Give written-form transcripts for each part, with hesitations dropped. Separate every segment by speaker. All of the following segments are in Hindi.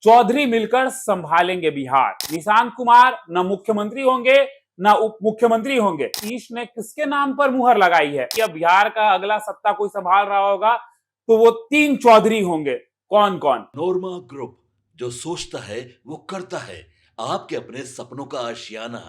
Speaker 1: चौधरी मिलकर संभालेंगे बिहार। निशांत कुमार न मुख्यमंत्री होंगे न उप मुख्यमंत्री होंगे। नीतीश ने किसके नाम पर मुहर लगाई है कि अब बिहार का अगला सत्ता कोई संभाल रहा होगा तो वो 3 चौधरी होंगे। कौन कौन?
Speaker 2: नोरमा ग्रुप, जो सोचता है वो करता है। आपके अपने सपनों का आशियाना।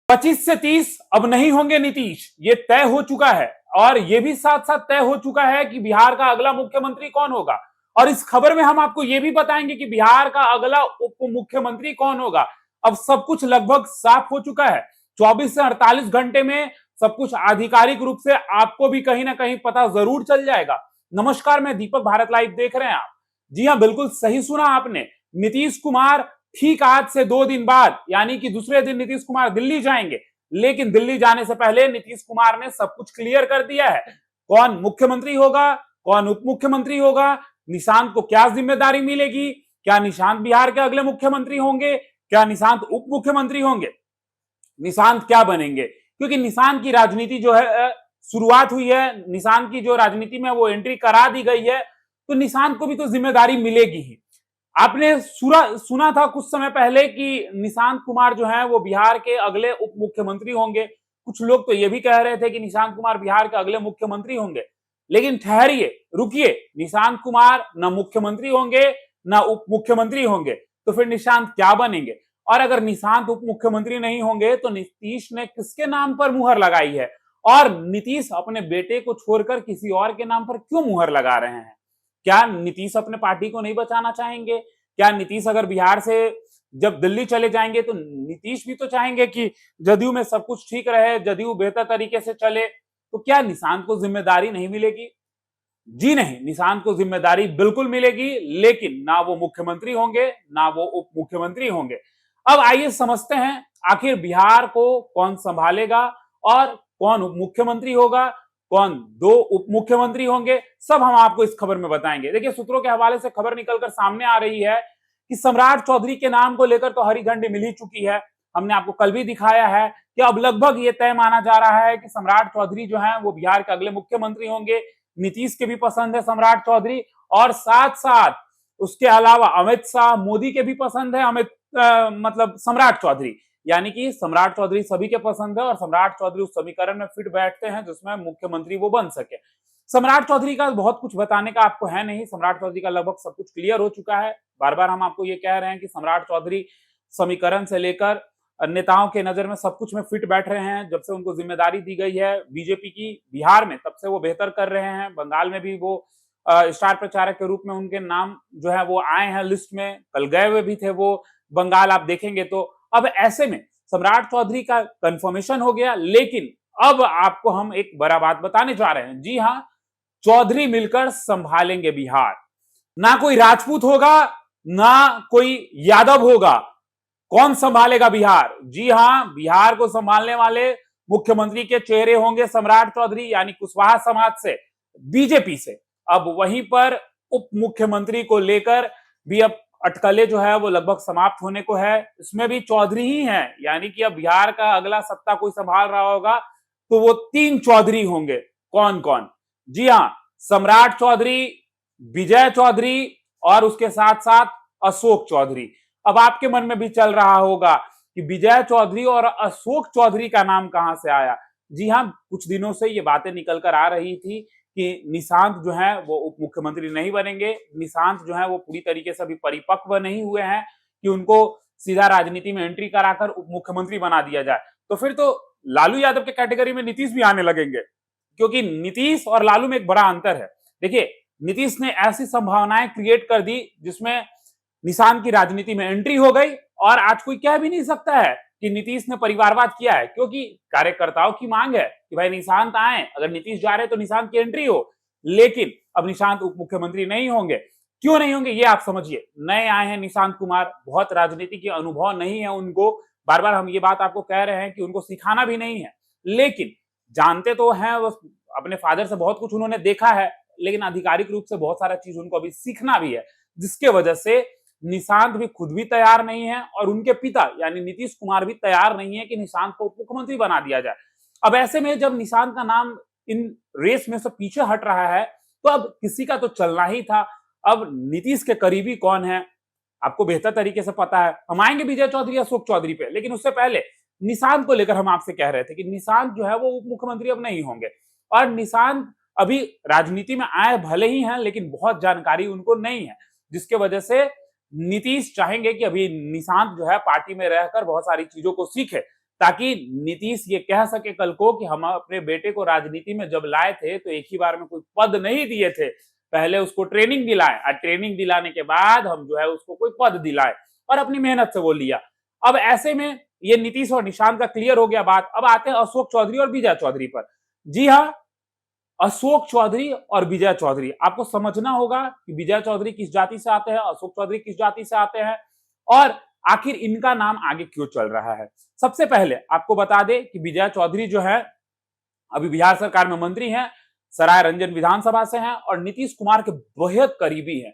Speaker 1: 25 से 30 अब नहीं होंगे नीतीश, ये तय हो चुका है। और ये भी साथ साथ तय हो चुका है कि बिहार का अगला मुख्यमंत्री कौन होगा। और इस खबर में हम आपको ये भी बताएंगे कि बिहार का अगला उप मुख्यमंत्री कौन होगा। अब सब कुछ लगभग साफ हो चुका है। 24 से 48 घंटे में सब कुछ आधिकारिक रूप से आपको भी कहीं ना कहीं पता जरूर चल जाएगा। नमस्कार, मैं दीपक, भारत लाइव देख रहे हैं आप। जी हां, बिल्कुल सही सुना आपने। नीतीश कुमार ठीक आज से 2 दिन बाद यानी कि दूसरे दिन नीतीश कुमार दिल्ली जाएंगे। लेकिन दिल्ली जाने से पहले नीतीश कुमार ने सब कुछ क्लियर कर दिया है। कौन मुख्यमंत्री होगा, कौन उप मुख्यमंत्री होगा, निशांत को क्या जिम्मेदारी मिलेगी, क्या निशांत बिहार के अगले मुख्यमंत्री होंगे, क्या निशांत उप मुख्यमंत्री होंगे, निशांत क्या बनेंगे। क्योंकि निशांत की राजनीति जो है शुरुआत हुई है, निशांत की जो राजनीति में वो एंट्री करा दी गई है, तो निशांत को भी तो जिम्मेदारी मिलेगी ही। आपने सुना था कुछ समय पहले कि निशांत कुमार जो है वो बिहार के अगले उप मुख्यमंत्री होंगे। कुछ लोग तो ये भी कह रहे थे कि निशांत कुमार बिहार के अगले मुख्यमंत्री होंगे। लेकिन ठहरिए, रुकिए, निशांत कुमार न मुख्यमंत्री होंगे न उप मुख्यमंत्री होंगे, तो फिर निशांत क्या बनेंगे। और अगर निशांत उप मुख्यमंत्री नहीं होंगे तो नीतीश ने किसके नाम पर मुहर लगाई है, और नीतीश अपने बेटे को छोड़कर किसी और के नाम पर क्यों मुहर लगा रहे हैं। क्या नीतीश अपने पार्टी को नहीं बचाना चाहेंगे? क्या नीतीश अगर बिहार से जब दिल्ली चले जाएंगे तो नीतीश भी तो चाहेंगे कि जदयू में सब कुछ ठीक रहे, जदयू बेहतर तरीके से चले, तो क्या निशांत को जिम्मेदारी नहीं मिलेगी? जी नहीं, निशांत को जिम्मेदारी बिल्कुल मिलेगी, लेकिन ना वो मुख्यमंत्री होंगे ना वो उप मुख्यमंत्री होंगे। अब आइए समझते हैं आखिर बिहार को कौन संभालेगा और कौन उप मुख्यमंत्री होगा, कौन 2 उप मुख्यमंत्री होंगे, सब हम आपको इस खबर में बताएंगे। देखिए, सूत्रों के हवाले से खबर निकलकर सामने आ रही है कि सम्राट चौधरी के नाम को लेकर तो हरी झंडी मिल ही चुकी है। हमने आपको कल भी दिखाया है कि अब लगभग ये तय माना जा रहा है कि सम्राट चौधरी जो है वो बिहार के अगले मुख्यमंत्री होंगे। नीतीश के भी पसंद है सम्राट चौधरी, और साथ साथ उसके अलावा अमित शाह, मोदी के भी पसंद है मतलब सम्राट चौधरी। यानी कि सम्राट चौधरी सभी के पसंद है और सम्राट चौधरी उस समीकरण में फिट बैठते हैं जिसमें मुख्यमंत्री वो बन सके। सम्राट चौधरी का बहुत कुछ बताने का आपको है नहीं, सम्राट चौधरी का लगभग सब कुछ क्लियर हो चुका है। बार बार हम आपको ये कह रहे हैं कि सम्राट चौधरी समीकरण से लेकर नेताओं के नजर में सब कुछ में फिट बैठ रहे हैं। जब से उनको जिम्मेदारी दी गई है बीजेपी की बिहार में, तब से वो बेहतर कर रहे हैं। बंगाल में भी वो स्टार प्रचारक के रूप में उनके नाम जो है वो आए हैं लिस्ट में, कल गए हुए भी थे वो बंगाल, आप देखेंगे तो। अब ऐसे में सम्राट चौधरी का कंफर्मेशन हो गया, लेकिन अब आपको हम एक बड़ा बात बताने जा रहे हैं। जी हां, चौधरी मिलकर संभालेंगे बिहार। ना कोई राजपूत होगा ना कोई यादव होगा। कौन संभालेगा बिहार? जी हां, बिहार को संभालने वाले मुख्यमंत्री के चेहरे होंगे सम्राट चौधरी, यानी कुशवाहा समाज से, बीजेपी से। अब वहीं पर उप मुख्यमंत्री को लेकर भी अब अटकलें जो है वो लगभग समाप्त होने को है। इसमें भी चौधरी ही हैं, यानी कि अब बिहार का अगला सत्ता कोई संभाल रहा होगा तो वो 3 चौधरी होंगे। कौन कौन? जी हां, सम्राट चौधरी, विजय चौधरी और उसके साथ साथ अशोक चौधरी। अब आपके मन में भी चल रहा होगा कि विजय चौधरी और अशोक चौधरी का नाम कहां से आया। जी हां, कुछ दिनों से ये बातें निकलकर आ रही थी कि निशांत जो है वो उप मुख्यमंत्री नहीं बनेंगे। निशांत जो है वो पूरी तरीके से अभी परिपक्व नहीं हुए हैं कि उनको सीधा राजनीति में एंट्री कराकर उप मुख्यमंत्री बना दिया जाए। तो फिर तो लालू यादव के कैटेगरी में नीतीश भी आने लगेंगे, क्योंकि नीतीश और लालू में एक बड़ा अंतर है। देखिए, नीतीश ने ऐसी संभावनाएं क्रिएट कर दी जिसमें निशांत की राजनीति में एंट्री हो गई, और आज कोई कह भी नहीं सकता है कि नीतीश ने परिवारवाद किया है, क्योंकि कार्यकर्ताओं की मांग है कि भाई निशांत आए, अगर नीतीश जा रहे तो निशांत की एंट्री हो। लेकिन अब निशांत उप मुख्यमंत्री नहीं होंगे। क्यों नहीं होंगे ये आप समझिए। नए आए हैं निशांत कुमार, बहुत राजनीति की अनुभव नहीं है उनको। बार बार हम ये बात आपको कह रहे हैं कि उनको सिखाना भी नहीं है, लेकिन जानते तो हैं, वो अपने फादर से बहुत कुछ उन्होंने देखा है, लेकिन आधिकारिक रूप से बहुत सारा चीज उनको अभी सीखना भी है, जिसके वजह से निशांत भी खुद भी तैयार नहीं है और उनके पिता यानी नीतीश कुमार भी तैयार नहीं है कि निशांत को उप मुख्यमंत्री बना दिया जाए। अब ऐसे में जब निशांत का नाम इन रेस में से पीछे हट रहा है, तो अब किसी का तो चलना ही था। अब नीतीश के करीबी कौन है आपको बेहतर तरीके से पता है। हम आएंगे विजय चौधरी अशोक चौधरी पे, लेकिन उससे पहले निशांत को लेकर हम आपसे कह रहे थे कि निशांत जो है वो उप मुख्यमंत्री अब नहीं होंगे, और निशांत अभी राजनीति में आए भले ही हैं लेकिन बहुत जानकारी उनको नहीं है, जिसके वजह से नीतीश चाहेंगे कि अभी निशांत जो है पार्टी में रहकर बहुत सारी चीजों को सीखे, ताकि नीतीश ये कह सके कल को कि हम अपने बेटे को राजनीति में जब लाए थे तो एक ही बार में कोई पद नहीं दिए थे, पहले उसको ट्रेनिंग दिलाए और ट्रेनिंग दिलाने के बाद हम जो है उसको कोई पद दिलाए, और अपनी मेहनत से वो लिया। अब ऐसे में ये नीतीश और निशांत का क्लियर हो गया बात। अब आते हैं अशोक चौधरी और विजय चौधरी पर। जी हाँ, अशोक चौधरी और विजय चौधरी, आपको समझना होगा कि विजय चौधरी किस जाति से आते हैं, अशोक चौधरी किस जाति से आते हैं, और आखिर इनका नाम आगे क्यों चल रहा है। सबसे पहले आपको बता दें कि विजय चौधरी जो है अभी बिहार सरकार में मंत्री हैं, सराय रंजन विधानसभा से हैं और नीतीश कुमार के बेहद करीबी हैं।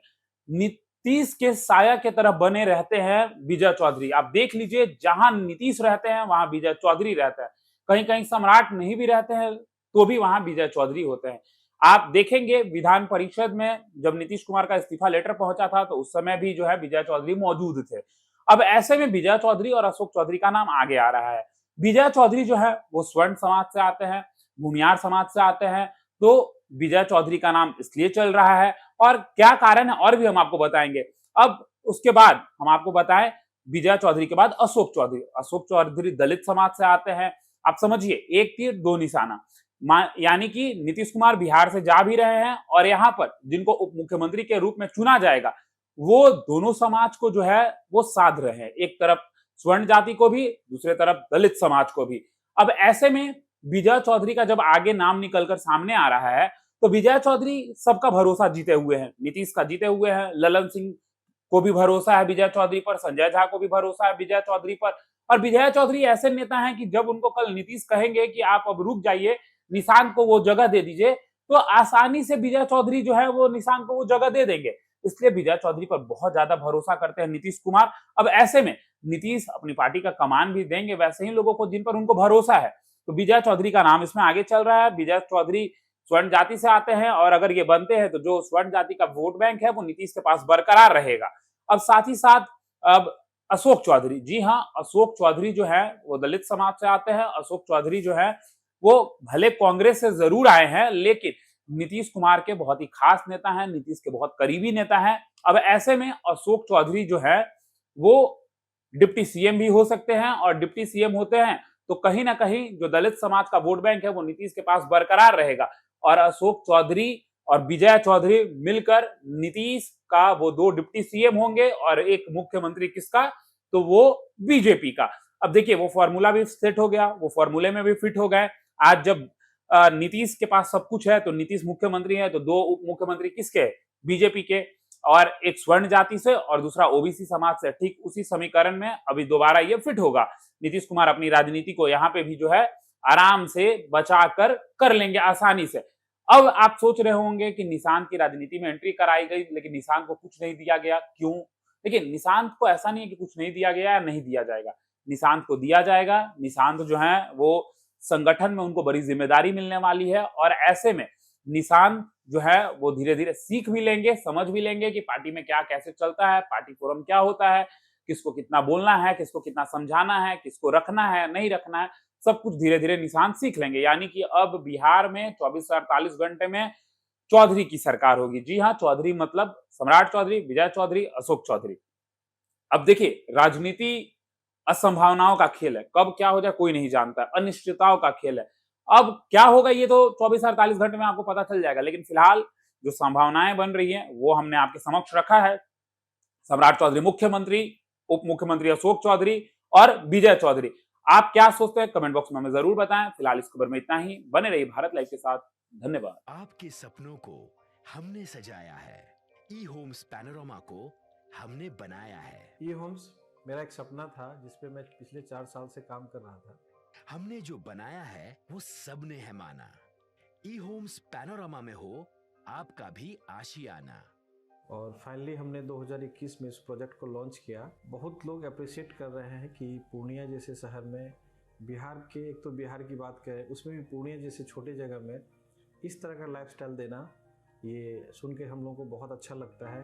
Speaker 1: नीतीश के साया के तरफ बने रहते हैं विजय चौधरी। आप देख लीजिए, जहां नीतीश रहते हैं वहां विजय चौधरी रहते हैं, कहीं कहीं सम्राट नहीं भी रहते हैं तो भी वहां विजय चौधरी होते हैं। आप देखेंगे विधान परिषद में जब नीतीश कुमार का इस्तीफा लेटर पहुंचा था तो उस समय भी जो है विजय चौधरी मौजूद थे। अब ऐसे में विजय चौधरी और अशोक चौधरी का नाम आगे आ रहा है। विजय चौधरी जो है वो स्वर्ण समाज से आते हैं, भूमियार समाज से आते हैं, तो विजय चौधरी का नाम इसलिए चल रहा है, और क्या कारण है और भी हम आपको बताएंगे। अब उसके बाद हम आपको बताएं, विजय चौधरी के बाद अशोक चौधरी। अशोक चौधरी दलित समाज से आते हैं। आप समझिए, एक तीर दो निशाना, यानी कि नीतीश कुमार बिहार से जा भी रहे हैं और यहाँ पर जिनको उप मुख्यमंत्री के रूप में चुना जाएगा वो दोनों समाज को जो है वो साध रहे हैं, एक तरफ स्वर्ण जाति को भी, दूसरे तरफ दलित समाज को भी। अब ऐसे में विजय चौधरी का जब आगे नाम निकलकर सामने आ रहा है तो विजय चौधरी सबका भरोसा जीते हुए हैं, नीतीश का जीते हुए हैं, ललन सिंह को भी भरोसा है विजय चौधरी पर, संजय झा को भी भरोसा है विजय चौधरी पर। और विजय चौधरी ऐसे नेता हैं कि जब उनको कल नीतीश कहेंगे कि आप अब रुक जाइए, निशांत को वो जगह दे दीजिए, तो आसानी से विजय चौधरी जो है वो निशांत को वो जगह दे देंगे। इसलिए विजय चौधरी पर बहुत ज्यादा भरोसा करते हैं नीतीश कुमार। अब ऐसे में नीतीश अपनी पार्टी का कमान भी देंगे वैसे ही लोगों को जिन पर उनको भरोसा है, तो विजय चौधरी का नाम इसमें आगे चल रहा है। विजय चौधरी स्वर्ण जाति से आते हैं और अगर ये बनते हैं तो जो स्वर्ण जाति का वोट बैंक है वो नीतीश के पास बरकरार रहेगा। अब साथ ही साथ अब अशोक चौधरी, जी हाँ, अशोक चौधरी जो है वो दलित समाज से आते हैं। अशोक चौधरी जो है वो भले कांग्रेस से जरूर आए हैं लेकिन नीतीश कुमार के बहुत ही खास नेता हैं, नीतीश के बहुत करीबी नेता हैं। अब ऐसे में अशोक चौधरी जो है वो डिप्टी सीएम भी हो सकते हैं, और डिप्टी सीएम होते हैं तो कहीं ना कहीं जो दलित समाज का वोट बैंक है वो नीतीश के पास बरकरार रहेगा, और अशोक चौधरी और विजय चौधरी मिलकर नीतीश का वो दो डिप्टी सीएम होंगे, और एक मुख्यमंत्री किसका, तो वो बीजेपी का। अब देखिए वो फॉर्मूला भी सेट हो गया, वो फॉर्मूले में भी फिट हो गए। आज जब नीतीश के पास सब कुछ है तो नीतीश मुख्यमंत्री है, तो दो उप मुख्यमंत्री किसके, बीजेपी के, और एक स्वर्ण जाति से और दूसरा ओबीसी समाज से। ठीक उसी समीकरण में अभी दोबारा ये फिट होगा। नीतीश कुमार अपनी राजनीति को यहाँ पे भी जो है आराम से बचा कर लेंगे आसानी से। अब आप सोच रहे होंगे कि निशांत की राजनीति में एंट्री कराई गई लेकिन निशांत को कुछ नहीं दिया गया, क्यों? देखिए निशांत को ऐसा नहीं है कि कुछ नहीं दिया गया या नहीं दिया जाएगा, निशांत को दिया जाएगा। निशांत जो है वो संगठन में उनको बड़ी जिम्मेदारी मिलने वाली है, और ऐसे में निशांत जो है वो धीरे धीरे सीख भी लेंगे, समझ भी लेंगे कि पार्टी में क्या कैसे चलता है, पार्टी फोरम क्या होता है, किसको कितना बोलना है, किसको कितना समझाना है, किसको रखना है नहीं रखना है, सब कुछ धीरे धीरे निशांत सीख लेंगे। यानी कि अब बिहार में 24 से 48 घंटे में चौधरी की सरकार होगी। जी हाँ, चौधरी मतलब सम्राट चौधरी, विजय चौधरी, अशोक चौधरी। अब देखिए राजनीति असंभावनाओं का खेल है, कब क्या हो जाए कोई नहीं जानता, अनिश्चितताओं का खेल है। अब क्या होगा ये तो 24 से 48 घंटे में आपको पता चल जाएगा, लेकिन फिलहाल जो संभावनाएं बन रही हैं वो हमने आपके समक्ष रखा है। सम्राट चौधरी मुख्यमंत्री, उप मुख्यमंत्री अशोक चौधरी और विजय चौधरी। आप क्या सोचते हैं कमेंट बॉक्स में हमें जरूर बताएं। फिलहाल इस खबर में इतना ही, बने रहिए भारत लाइव के साथ। धन्यवाद।
Speaker 3: आपके सपनों को हमने सजाया है, ई होम्स पैनोरामा को हमने बनाया है।
Speaker 4: ई होम्स मेरा एक सपना था जिस पे मैं पिछले 4 साल से काम कर रहा था।
Speaker 3: हमने जो बनाया है वो सबने है माना। ई होम्स पैनोरामा में हो आपका भी आशियाना।
Speaker 4: और फाइनली हमने 2021 में इस प्रोजेक्ट को लॉन्च किया। बहुत लोग अप्रिशिएट कर रहे हैं कि पूर्णिया जैसे शहर में, बिहार के, एक तो बिहार की बात करें उसमें भी पूर्णिया जैसे छोटे जगह में इस तरह का लाइफस्टाइल देना ये सुन के हम लोगों को बहुत अच्छा लगता है।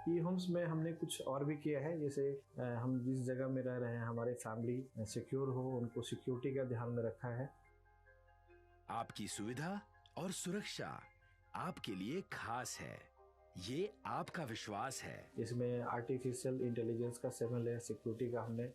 Speaker 4: ई होम्स में हमने कुछ और भी किया है, जैसे हम जिस जगह में रह रहे हैं हमारे फैमिली सिक्योर हो, उनको सिक्योरिटी का ध्यान में रखा है।
Speaker 3: आपकी सुविधा और सुरक्षा आपके लिए खास है, ये आपका विश्वास है।
Speaker 4: इसमें आर्टिफिशियल इंटेलिजेंस का 7 लेयर सिक्योरिटी का हमने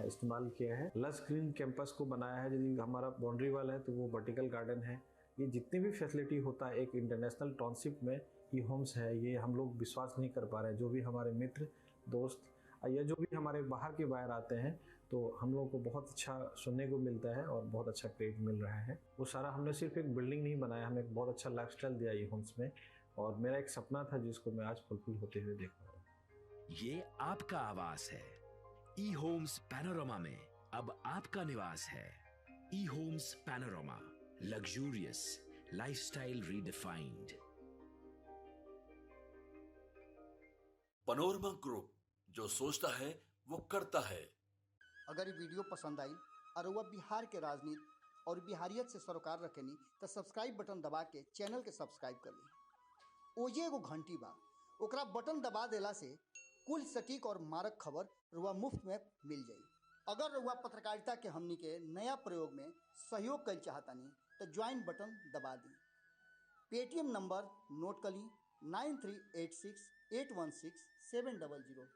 Speaker 4: इस्तेमाल किया है। लस ग्रीन कैंपस को बनाया है, यदि हमारा बाउंड्री वाल है तो वो वर्टिकल गार्डन है। ये जितनी भी फैसिलिटी होता है एक इंटरनेशनल टाउनशिप में ई होम्स है, ये हम लोग विश्वास नहीं कर पा रहे हैं। जो भी हमारे मित्र दोस्त या जो भी हमारे बाहर के बाहर आते हैं तो हम लोगों को बहुत अच्छा सुनने को मिलता है और बहुत अच्छा क्रेडिट मिल रहा है। वो सारा हमने सिर्फ एक बिल्डिंग नहीं बनाया, हमें एक बहुत अच्छा लाइफस्टाइल दिया ई होम्स में, और मेरा एक सपना था जिसको मैं आज फुलफिल होते हुए देख पा रहा हूँ।
Speaker 3: ये आपका आवास है। ई होम्स पैनोरामा में अब आपका निवास है। E Homes Panorama, luxurious lifestyle redefined.
Speaker 2: Panorama group, जो सोचता है वो करता है।
Speaker 5: अगर ये वीडियो पसंद आई और वह बिहार के राजनीति और बिहारियत से सरोकार रखेनी तो सब्सक्राइब बटन दबा के चैनल के सब्सक्राइब कर ली। ओजे एगो घंटी बा, ओकरा बटन दबा देला से कुल सटीक और मारक खबर रुआ मुफ्त में मिल जाई। अगर रुआ पत्रकारिता के हमनी के नया प्रयोग में सहयोग कर चाहतानी तो ज्वाइन बटन दबा दी। पेटीएम नंबर नोट कर ली 9386816700।